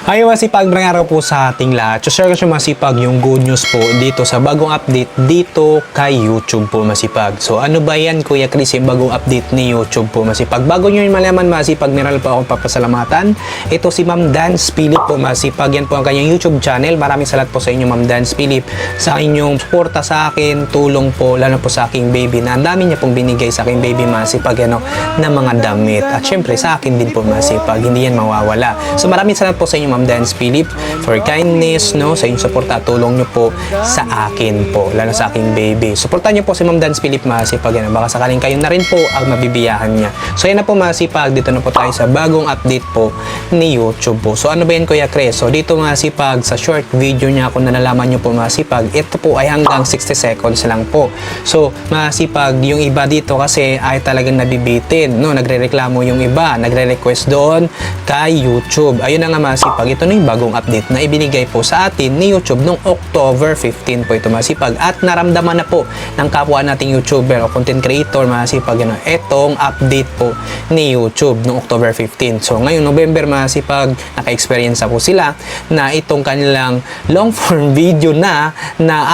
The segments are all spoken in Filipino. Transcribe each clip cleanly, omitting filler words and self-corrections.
Ay, masipag na araw po sa ating lahat. So, share ko siya masipag yung good news po dito sa bagong update dito kay YouTube po masipag. So, ano ba yan Kuya Chris yung bagong update ni YouTube po masipag? Bago nyo yung malaman masipag, meron po akong papasalamatan. Ito si Ma'am Dance Philip po masipag. Yan po ang kanyang YouTube channel. Maraming salamat po sa inyo Ma'am Dance Philip sa inyong suporta sa akin, tulong po, lalo po sa aking baby na ang dami niya pong binigay sa aking baby masipag na mga damit. At syempre sa akin din po masipag. Hindi yan mawawala. So, maraming salamat po sa inyo Ma'am Dance Philip for kindness, sa inyong suporta, tulong nyo po sa akin po, lalo sa aking baby. Suportahan nyo po si Ma'am Dance Philip masipag, baka sakaling kayo na rin po ang mabibiyahan niya. So yan na po masipag, dito na po tayo sa bagong update po ni YouTube po. So ano ba yan Kuya Chris? So dito masipag, sa short video niya, kung nalalaman nyo po masipag, ito po ay hanggang 60 seconds lang po. So masipag, yung iba dito kasi ay talagang nabibitin, nagre-reklamo yung iba, nagre-request doon kay YouTube. Ayun na nga masipag, ito na yung bagong update na ibinigay po sa atin ni YouTube noong October 15 po ito masipag, at naramdaman na po ng kapwa nating YouTuber o content creator masipag itong update po ni YouTube noong October 15. So ngayong November masipag, naka-experience na po sila na itong kanilang long form video na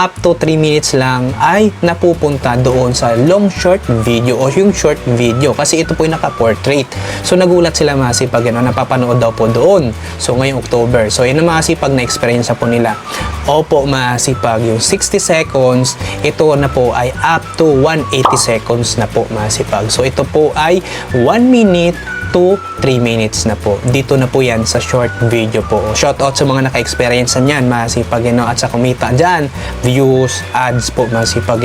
up to 3 minutes lang ay napupunta doon sa long short video o yung short video, kasi ito po yung naka-portrait. So nagulat sila masipag napapanood daw po doon. So ngayong October, so yun ang masipag na experience po nila. Opo masipag, yung 60 seconds ito na po ay up to 180 seconds na po masipag. So ito po ay 1 minute to 3 minutes na po. Dito na po yan sa short video po. Shoutout sa mga naka-experience na yan masipag at sa kumita dyan, views, ads po masipag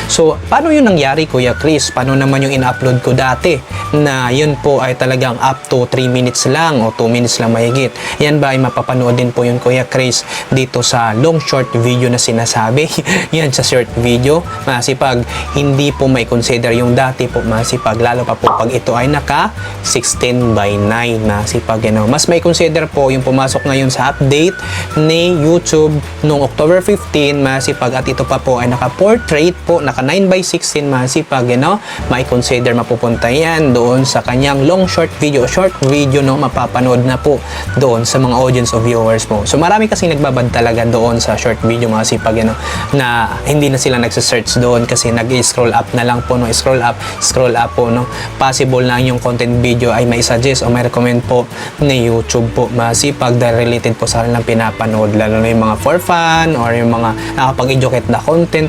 So paano yun nangyari Kuya Chris? Paano naman yung in-upload ko dati na yun po ay talagang up to 3 minutes lang o 2 minutes lang mahigit? Yan ba ay mapapanood din po yun Kuya Chris dito sa long short video na sinasabi? Yan sa short video masipag, hindi po may consider yung dati po masipag, lalo pa po pag ito ay naka 16:9 masipag mas may consider po yung pumasok ngayon sa update ni YouTube noong October 15 masipag, at ito pa po ay naka-portrait po, naka 9:16 masipag may consider mapupunta yan doon sa kanyang long short video mapapanood na po doon sa mga audience o viewers mo. So marami kasing nagbabad talaga doon sa short video masipag na hindi na sila nagsa-search doon kasi nag-scroll up na lang po scroll up po possible na yung content video ay may suggest o may recommend po ni YouTube po masipag dahil related po sa kanilang pinapanood, lalo na yung mga for fun or yung mga nakapag-educate na content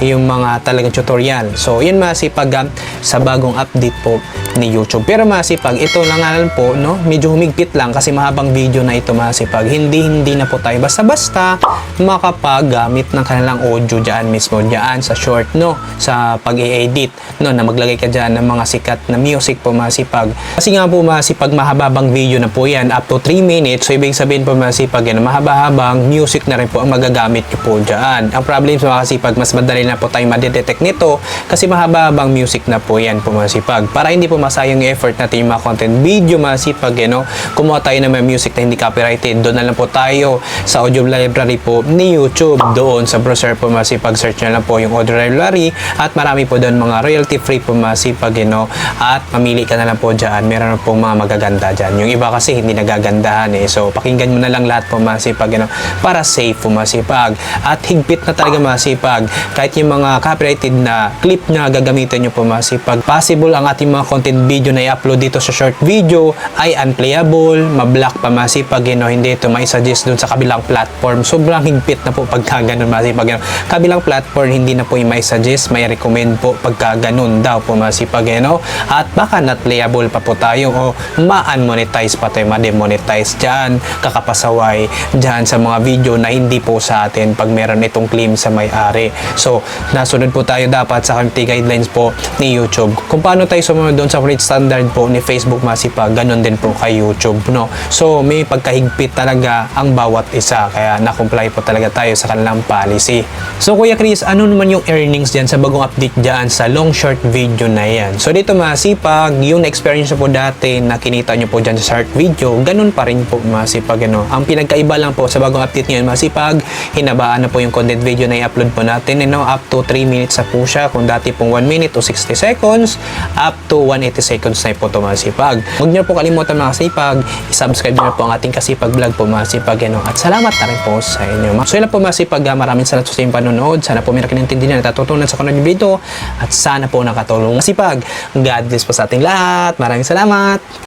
yung mga talagang tutorial. So yun masipag sa bagong update po ni YouTube. Pero masipag, ito lang nga po medyo humigpit lang kasi mahabang video na ito masipag. Hindi na po tayo basta-basta makapaggamit ng kanilang audio dyan mismo dyan sa short sa pag-i-edit na maglagay ka dyan ng mga sikat na music po masipag. Kasi nga po masipag, mahababang video na po yan up to 3 minutes. So ibig sabihin po masipag mahaba-habang music na rin po ang magagamit nyo po dyan. Ang problem sa masipag, mas madali na po tayo madidetect nito kasi mahaba-habang music na po yan po masipag. Para hindi po masayang yung effort natin yung mga content video masipag kumuha tayo ng mga music na hindi copyrighted, doon na lang po tayo sa audio library po ni YouTube. Doon sa browser po masipag, search na lang po yung audio library at marami po doon mga royalty free po masipag at mamili ka na lang po dyan. Meron po mga magaganda dyan. Yung iba kasi hindi nagagandahan so pakinggan mo na lang lahat po masipag para safe po masipag, at higpit na talaga masipag. Kahit yung mga copyrighted na clip na gagamitin nyo po masipag, possible ang ating mga content video na i-upload dito sa short video ay unplayable, mablock pa masipag hindi ito mai-suggest dun sa kabilang platform. Sobrang higpit na po pagka ganun masipag kabilang platform hindi na po yung mai-suggest, may recommend po pagka ganun daw po masipag at baka not playable pa po tayo o ma-unmonetize pa tayo, ma-demonetize dyan, kakapasaway dyan sa mga video na hindi po sa atin pag meron itong claim sa may-ari. So nasunod po tayo dapat sa community guidelines po ni YouTube. Kung paano tayo sumunod doon sa rate standard po ni Facebook masipag, ganun din po kay YouTube So may pagkahigpit talaga ang bawat isa, kaya na-comply po talaga tayo sa kanilang policy. So Kuya Chris, ano naman yung earnings dyan sa bagong update dyan sa long short video na yan? So dito masipag, yung na-experience po dati na kinita nyo po dyan sa short video, ganun pa rin po masipag ano. Ang pinagkaiba lang po sa bagong update ngayon masipag, hinabaan na po yung content video na i-upload po natin, up to 3 minutes na po siya. Kung dati pong 1 minute o 60 seconds, up to 180 seconds na po ito masipag. Huwag nyo po kalimutan mga kasipag, i-subscribe nyo po ang ating Kasipag Vlog po masipag ano. At salamat na rin po sa inyo. So yun lang po masipag, maraming salamat sa inyong panonood. Sana po may nakintindihan na natutunan sa kanong video at sana po nakatulong masipag. God bless po sa ating lahat. Maraming salamat.